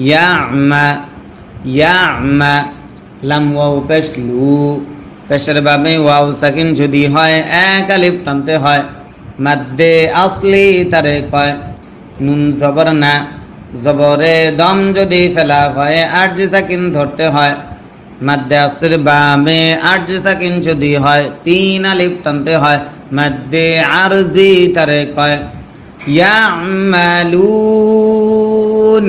ইয়া মা ইয়া মা। লাম ওয়াও পেশ লু, পেশের বামে ওয়াও সাকিন যদি হয় এক আলিফ টানতে হয়, মাদ্দে আসলি তারে কয়। নুন জবর না, জবরে দম যদি ফেলা হয় আরজি সাকিন ধরতে হয়, মাদ্দে আসলির বামে আরজি সাকিন যদি হয় তিন আলিফ টানতে হয়, মাদ্দে আরজি তারে কয়। ইয়ামালুন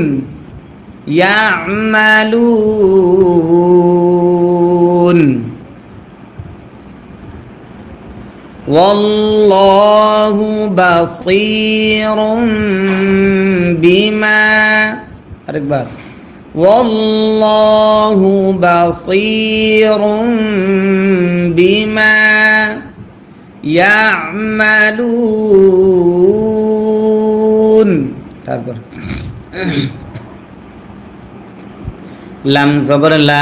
ইয়ামালুন। ওয়াল্লাহু বাসীরুম বিমা। আরেকবার, ওয়াল্লাহু বাসীরুম বিমা ইয়ামালুন। তারপর লাম জবর লা,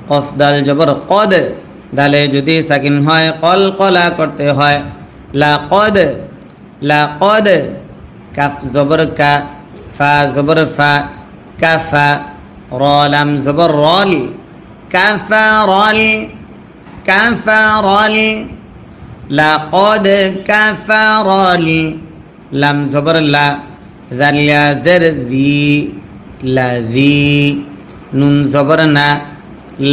কফ দাল জবর কদ, দালে যদি সাকিন হয় কল কলা করতে হয়, লা কদ লা কদ। কাফ জবর কা, ফা জবর ফা, কাফা। র লাম জবর রল, কাফা রল কাফা রল। লা কদ কাফা রল, লাম জবর লা, জাল ইয়া জের দি, লাযী। নুন জবর না,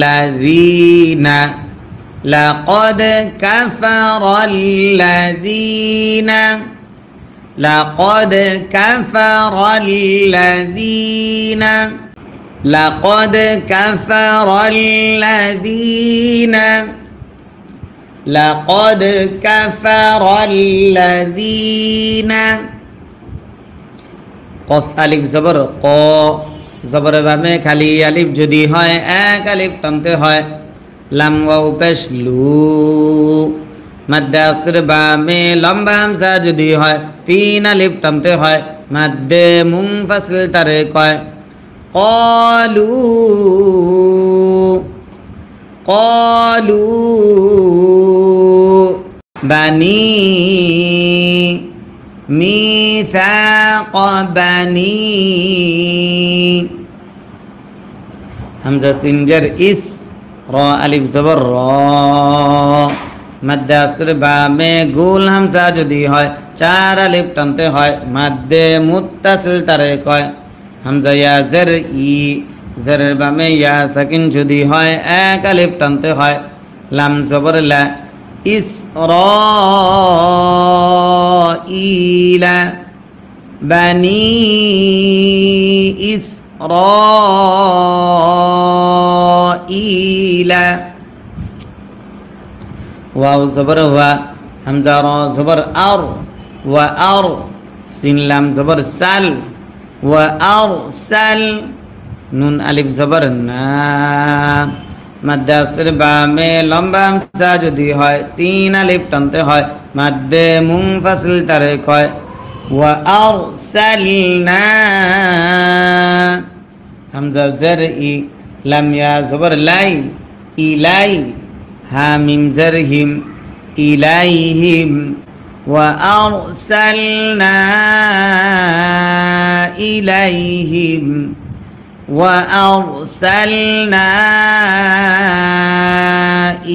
লাযীনা। লাকদ কাফারাল্লাযীনা লাকদ কাফারাল্লাযীনা লাকদ কাফারাল্লাযীনা লাকদ কাফারাল্লাযীনা। কফ আলিফ জবর ক, জবরের বামে খালি আলিফ যদি হয় এক আলিফ টানতে হয়, লাম ওয়াও পেশ লু। মাদ্দে আসর বামে লম্বা হামজা যদি হয় তিন আলিফ টানতে হয়, মাদ্দে মুনফাসিল তারে কয়। ক্বালু ক্বালু বানি মিসাক বানি। হামজা সিন জের ইস, র আলিফ জবর র, মাদ্দে আসরের বামে গোল হামজা যদি হয় 4 আলিফ টানতে হয়। মাদ্দে মুত্তাসিল তারে কয়। হামজা ইয়া জের ই, জেরের বামে ইয়া সাকিন যদি হয় 1 আলিফ টানতে হয়। লাম জবর লা, ইসরাঈলা, বানি ইসরাঈলা। ওয়াও জবর ওয়া, হামজা র জবর আর, ওয়া আর, সিন লাম জবর সাল, ওয়া আর সাল, নুন আলিফ জবর না। মাদ্দে আসরের বামে লম্বা হামজা যদি হয় 3 আলিফ টানতে হয়। মাদ্দে মুনফাসিল তারে কয়। ওয়া আরসালনা, হামজা জের ই, লাম ইয়া জবর লাই, ইলাই, হা মিম জের হিম, ইলাইহিম। ওয়া আরসালনা ইলাইহিম, ওয়া আরসালনা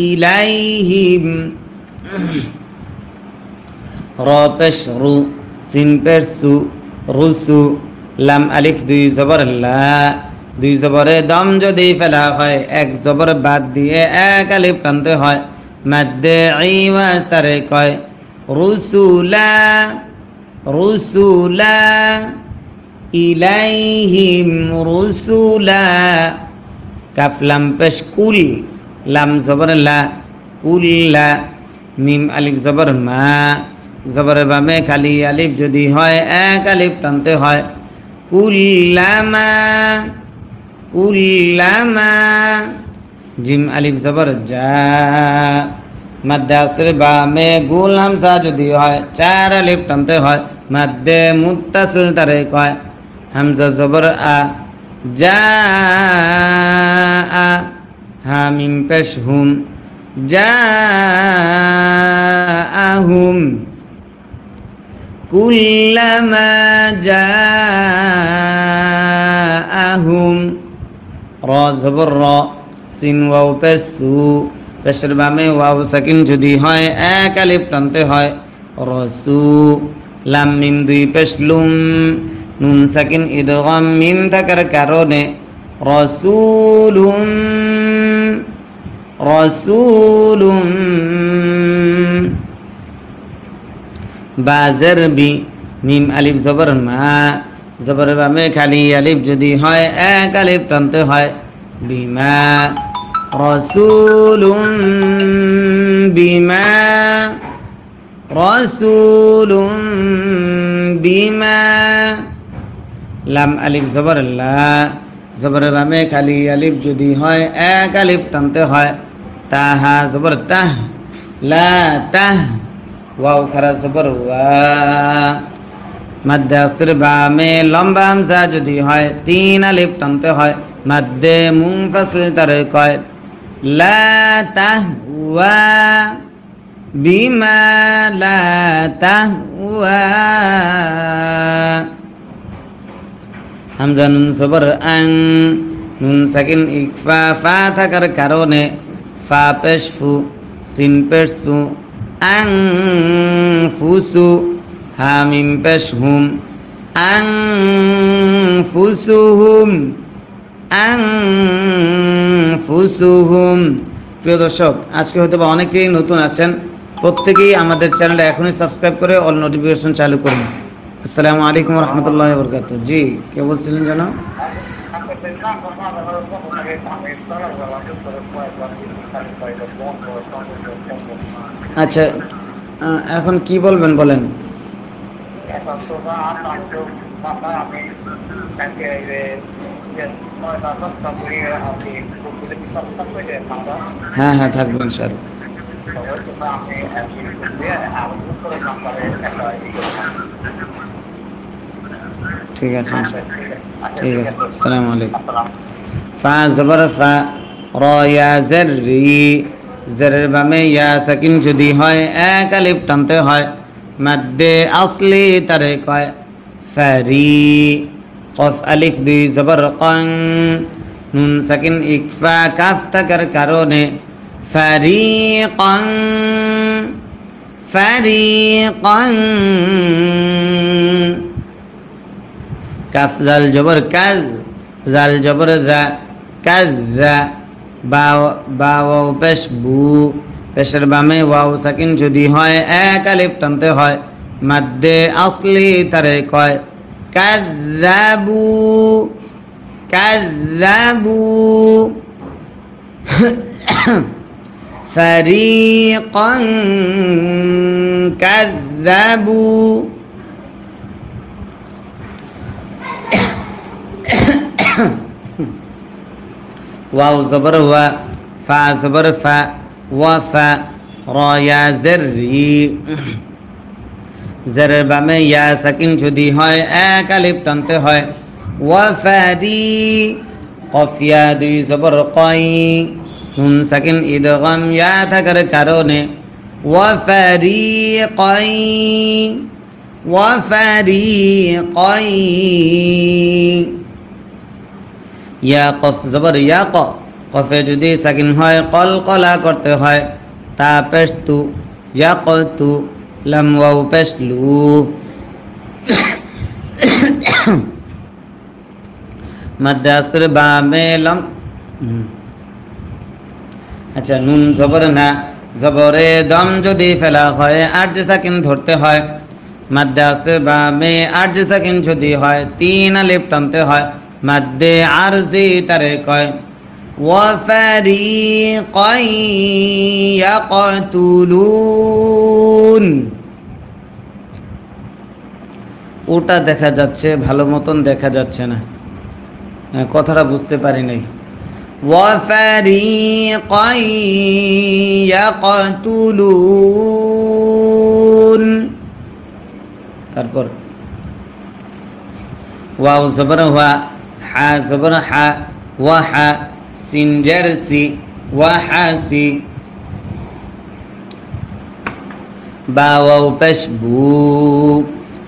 ইলাইহিম। র পেশ রু, সিন পেশ সু, রুসু, লাম আলিফ 2 জবর লা, 2 জবরে দম যদি ফেলা হয় 1 জবর বাদ দিয়ে 1 আলিফ টানতে হয়। মাদ্দে ইওয়াজ তারে কয়। রুসুলা, রুসুলা, ইলাইহিম রুসুলা। কাফ লাম পেশ কুল, লাম জবর লা, কুল্লা, মিম আলিফ জবর মা, জবরের বামে খালি আলিফ যদি হয় 1 আলিফ টানতে হয়। কুল্লামা, কুল্লামা, জিম আলিফ জবর যা। মাদ্দে আসরের বামে গোল হামজা যদি হয় 4 আলিফ টানতে হয়। মাদ্দে মুত্তাসিল তারে কয়। হামজা জবর আ, যা আ, হা মিম পেশ হুম, যা আহুম। কুল্লামা যা আহুম। র জবর র, সিন ওয়াও পেশ সু, পেশের বামে ওয়াও সাকিন যদি হয় 1 আলিফ টানতে হয়। রসু, লাম মিম 2 পেশ লুম, নুন সাকিন ইদগাম মিম থাকার কারণে রসুলুম, রসুলুম। বাজের বি, মিম আলিফ জবর মা, জবরের বামে খালি আলিফ যদি হয় 1 আলিফ টানতে হয়। বিমা, রসুলুম বিমা, রসুলুম বিমা। লাম আলিফ জবর লা, জবরের বামে খালি আলিফ যদি হয় 1 আলিফ টানতে হয়। তাহা জবর তাহ, লা তাহ, ওয়াও খারা জবর ওয়া। মাদ্দে আসরের বামে লম্বা হামজা যদি হয় 3 আলিফ টানতে হয়। মাদ্দে মুনফাসিল তারে কয়। লা তাহওয়া, বিমা লা তাহওয়া। হামজা নুন জবর আং, নুন সাকিন ইকফা ফা থাকার কারণে ফা পেশ ফু, সিন পেশ সু, আং ফুসু, হা মিম পেশ হুম, আং ফুসুহুম, আং ফুসুহুম। প্রিয় দর্শক, আজকে হয়তো বা অনেকেই নতুন আছেন, প্রত্যেকেই আমাদের চ্যানেলটা এখনই সাবস্ক্রাইব করে অল নোটিফিকেশন চালু করুন। আসসালামু আলাইকুম রহমতুল্লাহ বরকাত। জি, কে বলছিলেন যেন? আচ্ছা, এখন কি বলবেন বলেন। হ্যাঁ হ্যাঁ, থাকবেন স্যার। ঠিক আছে স্যার, ঠিক আছে। আসসালামু আলাইকুম। ফা জবর ফা, র ইয়া জের রি, জেরের বামে ইয়া সাকিন যদি হয় 1 আলিফ টানতে হয়। মাদ্দে আসলি তারে কয়। ফারি, কফ আলিফ 2 জবর কং, নুন সাকিন ইকফা কাফ থাকার কারণে ফারিকান ফারিকান কাফ জাল জবর কাজ জাল জবর জা কাজ্জা বা ওয়াও পেশ বু পেশের বামে ওয়াও সাকিন যদি হয় এক আলিফ টানতে হয় মাদ্দে আসলি তারে কয় কাজ্জাবু কাজ্জাবু ফারিকান কাজ্জাবু ওয়াও জবর ওয়া ফা জবর ফা ওয়া ফা র ইয়া জেররি জেরের বামে ইয়া সাকিন যদি হয় এক আলিফ টানতে হয় ওয়া ফারি কফ ইয়া দুই জবর কই নুন সাকিন ইদগাম ইয়া থাকার কারণে ওয়া ফারিকাই ওয়া ফারিকাই ইয়া কফ জবর ইয়া ক কফে যদি সাকিন হয় কলকলা করতে হয় তা পেশ তু ইয়া কতু লাম ওয়াও পেশ লু মাদ্দে আসর বামে লম আচ্ছা নুন জবর না জবরে দম যদি ফেলা হয় আট সাকিন ধরতে হয় মাদ্দে আসর বামে আট সাকিন যদি হয় তিন আলিফ টানতে হয় মাদ্দে আরজি তারে কয় ওয়া ফারিকান ইয়াকতুলুন ওটা দেখা যাচ্ছে ভালো মতন দেখা যাচ্ছে না কথাটা বুঝতে পারি নাই ওয়া ফারিকান ইয়াকতুলুন তারপর ওয়াও জবর ওয়া হা জবর হা ওয়া হা সিন জারসি ওয়া হাসি বা ওয়াও পেশ বু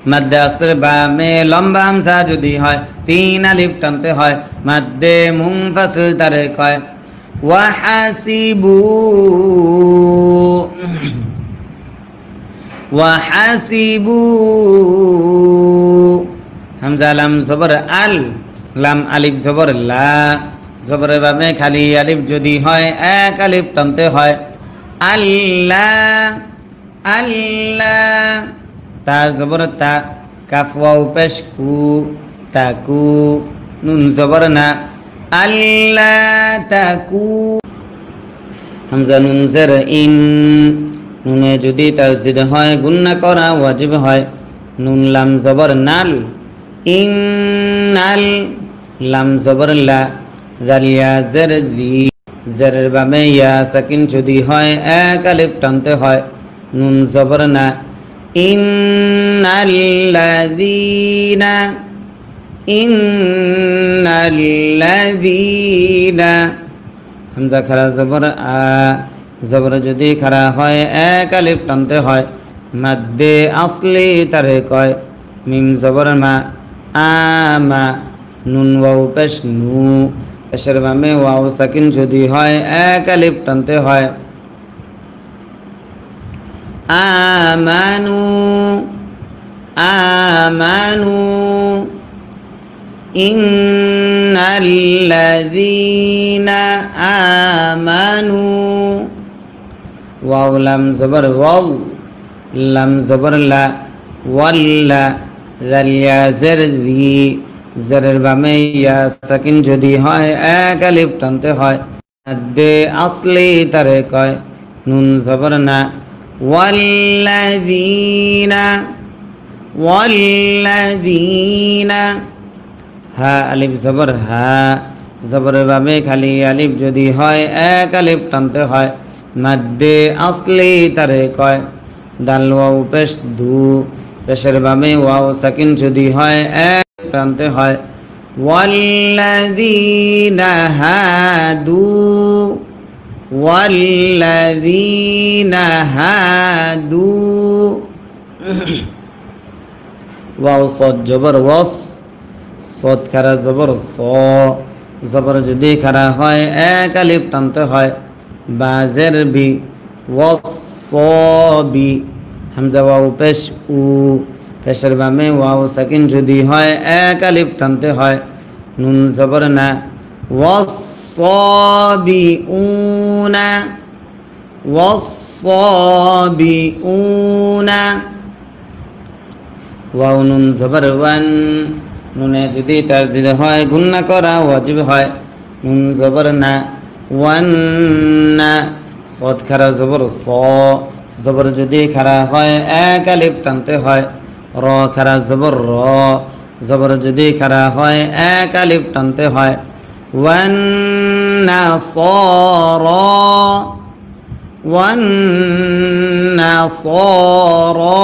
মাদ্দে আসর বামে লম্বা হামজা যদি হয় তিন আলিফ টানতে হয় মাদ্দে মুনফাসিল তারে কয় ওয়া হাসিবু ওয়া হাসিবু হামজা লাম জবর আল লাম আলিফ জবর লা জবরের বামে খালি আলিফ যদি হয় এক আলিফ টানতে হয় আল্লাহ আল্লাহ তা জবর তা কাফ ওয়াও পেশ কু তাকু নুন জবর না আল্লাহ তাকু হামজা নুন জের ইন নুনে যদি তাসদিদ হয় গুন্না করা ওয়াজিব হয় নুন লাম জবর নাল ইন্নাল লাম জবর লা জাল ইয়া জের দি জেরের বামে ইয়া সাকিন যদি হয় এক আলিফ টানতে হয় নুন জবর না ইন্নাল্লাযীনা হামজা খারা জবর আ জবর যদি খারা হয় এক আলিফ টানতে হয় মাদ্দে আসলি তারে কয় মিম জবর মা আমা নুন ওয়াও পেশ নু পেশের বামে ওয়াও সাকিন যদি হয় এক আলিফ টানতে হয় আমানু আমানু ইন্নাল্লাযীনা আমানু ওয়াও লাম জবর ওয়াও লাম জবর লা ওয়াল্লা জাল ইয়া জের দি জেরের বামে ইয়া সাকিন যদি হয় এক আলিফ টানতে হয় মাদ্দে আসলি তারে কয় নুন জবর না ওয়াল্লাযীনা ওয়াল্লাযীনা হা আলিফ জবর হা জবরের বামে খালি আলিফ যদি হয় এক আলিফ টানতে হয় মাদ্দে আসলি তারে কয় দাল ওয়াও পেশ দু পেশের বামে ওয়াও সাকিন যদি হয় এক টানতে হয় ওয়াল্লাযীনা হাদু ওয়াল্লাযীনা হাদু ওয়াও সদ জবর ওয়াস সদ খারা জবর স জবর যদি খারা হয় এক আলিফ টানতে হয় বা জের বি ওয়াসসাবি হামজা ওয়াও পেশ উ পেশের বামে ওয়াও সাকিন যদি হয় এক আলিফ টানতে হয় নুন জবর না ওয়াসসাবিউনা ওয়াসসাবিউনা ওয়াও নুন জবর ওয়ান নুনে যদি তাসদিদ হয় গুন্না করা ওয়াজিব হয় নুন জবর না ওয়ান না সদ খারা জবর স জবর যদি খারা হয় এক আলিফ টানতে হয় র খারা জবর র জবর যদি খারা হয় এক আলিফ টানতে হয় ওয়ান নাসারা ওয়ান নাসারা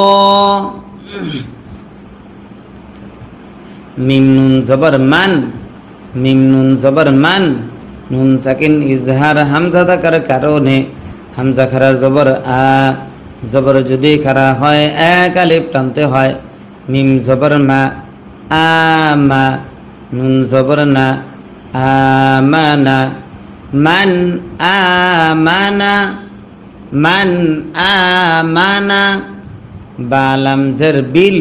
মিম নুন জবর মান মিম নুন জবর মান নুন সাকিন ইজহার হামজা থাকার কারণে হামজা খারা জবর আ জবর যদি খারা হয় এক আলিফ টানতে হয় মিম জবর মা আমা নুন জবর না আমানা মান আমানা মান আমানা বা লাম জের বিল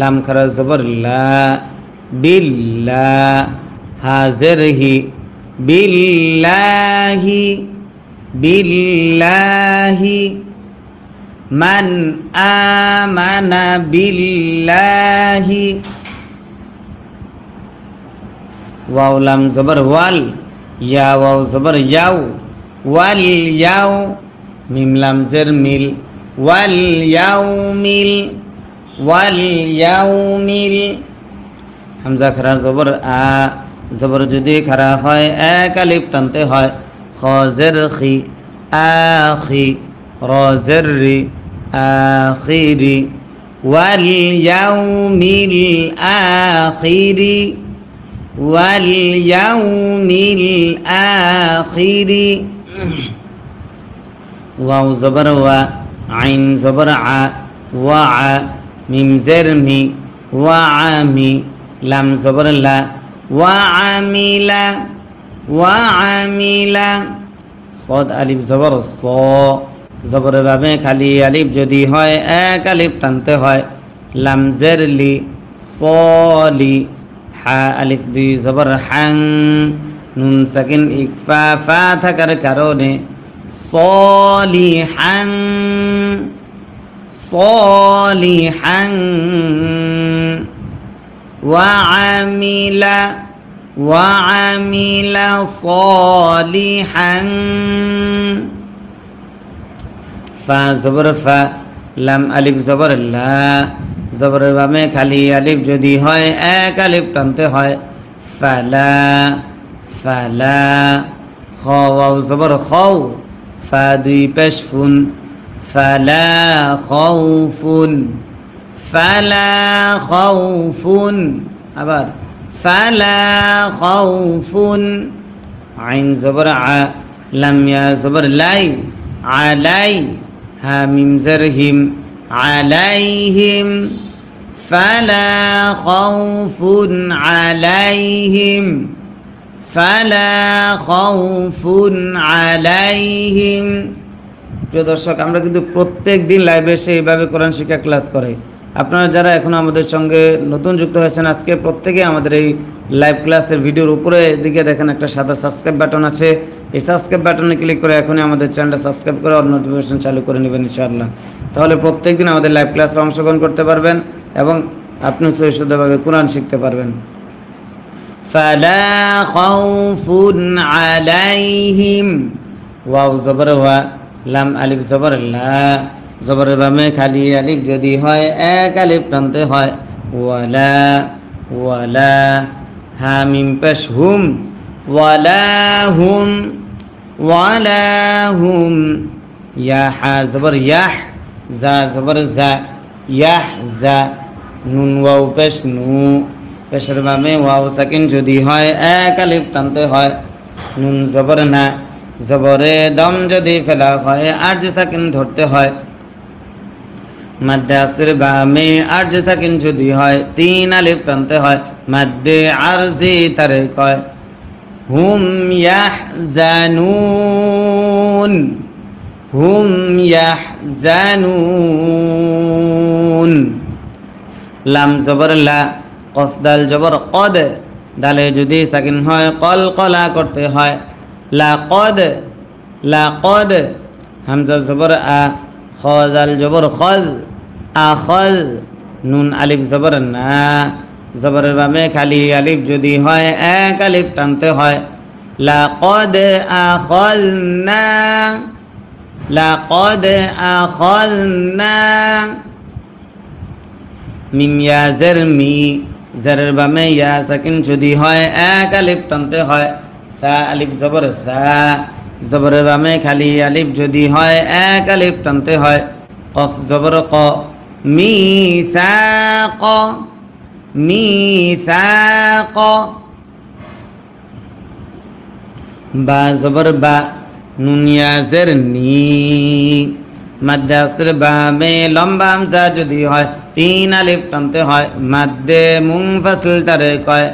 লাম খারা জবর লা বিল্লা হাজের হি বিল্লাহি বিল্লাহি মান আমানা বিল্লাহি ওয়াও লাম জবর ওয়াল ইয়া ওয়াও জবর ইয়াও ওয়াল ইয়াও মিম লাম জের মিল ওয়াল ইয়াউমিল ওয়াল ইয়াউমিল হামজা খারা জবর আ জবর যদি খারা হয় এক আলিফ টানতে হয় খ জের খি আখি র জের রি আখিরি ওয়াল ইয়াউমিল আখিরি ওয়াল ইয়াউমিল আখিরি ওয়াও জবর ওয়া আইন জবর আ ওয়া আ মিম জের মি ওয়া আমি লাম জবর লা ওয়া আমিলা ওয়া আমিলা সদ আলিফ জবর স জবর ভাবে খালি আলিফ যদি হয় এক আলিফ টানতে হয় লাম জের লি সলি হা আলিফ দুই জবর হাং নুন সাকিন ইকফা ফা থাকার কারণে সলিহাং সলিহাং ওয়াআমিলা ওয়াআমিলা সলিহাং ফা জবর ফা লাম আলিফ জবর লা জবরের বামে খালি আলিফ যদি হয় এক আলিফ টানতে হয় ফালা ফালা খ ওয়াও জবর খাও ফা দুই পেশ ফুন ফালা খাউফুন ফালা খাউফুন আবার ফালা খাউফুন আইন জবর আ লাম ইয়া জবর লাই আলাই হা মিম জের হিম আলাইহিম ফালা খাউফুন আলাইহিম ফালা খাউফুন আলাইহিম। প্রিয় দর্শক, আমরা কিন্তু প্রত্যেক দিন লাইভে এসে এইভাবে কোরআন শিক্ষা ক্লাস করে। আপনারা যারা এখনও আমাদের সঙ্গে নতুন যুক্ত হয়েছেন, আজকে প্রত্যেকে আমাদের এই লাইভ ক্লাসের ভিডিওর উপরে দিকে দেখেন একটা সাদা সাবস্ক্রাইব বাটন আছে। এই সাবস্ক্রাইব বাটনে ক্লিক করে এখনই আমাদের চ্যানেলটা সাবস্ক্রাইব করে অল নোটিফিকেশন চালু করে নেবেন ইনশাআল্লাহ। তাহলে প্রত্যেক দিন আমাদের লাইভ ক্লাসে অংশগ্রহণ করতে পারবেন এবং আপনি সহিষ্ণুভাবে কোরআন শিখতে পারবেন। ফালা খাউফুন আলাইহিম ওয়াও জবর ওয়া লাম আলিফ জবর লা জবরের বামে খালি আলিফ যদি হয় এক আলিফ টানতে হয় ওয়ালা ওয়ালা হা মিম পেশ হুম ওয়ালা হুম ওয়ালা হুম ইয়া হা জবর ইয়াহ জা জবর জা ইয়াহ জা নুন ওয়াও পেশ নু পেশের বামে ওয়াও সাকিন যদি হয় এক আলিফ টানতে হয় নুন জবর না জবরে দম যদি ফেলা হয় আরজ সাকিন ধরতে হয় মাদ্দে আসর বামে আরজ সাকিন যদি হয় তিন আলিফ টানতে হয় মাদ্দে আরজি তারে কয় হুম ইয়াহজানুন يحزنون هم يحزنون লাম জবর লা কফ দাল জবর কদ দালে যদি সাকিন হয় কলকলা করতে হয় লাকদ হামজা জবর আ খ দাল জবর খল আখল নুন আলিফ জবর না জবরের বামে খালি আলিফ যদি হয় এক আলিফ টানতে হয় লাকদ আখলনা মিম ইয়া জারমি জারের বামে ইয়া সাকিন যদি হয় এক আলিফ টানতে হয় সা আলিফ জবর সা জবরের বামে খালি আলিফ যদি হয় এক আলিফ টানতে হয় কফ জবর ক মিসাক বা জবর বা নুন ইয়া জারনি মাদ্দে আসর বামে লম্বা হামজা যদি হয় তিন আলিফ টানতে হয় মাদ্দে মুনফাসিল তারে কয়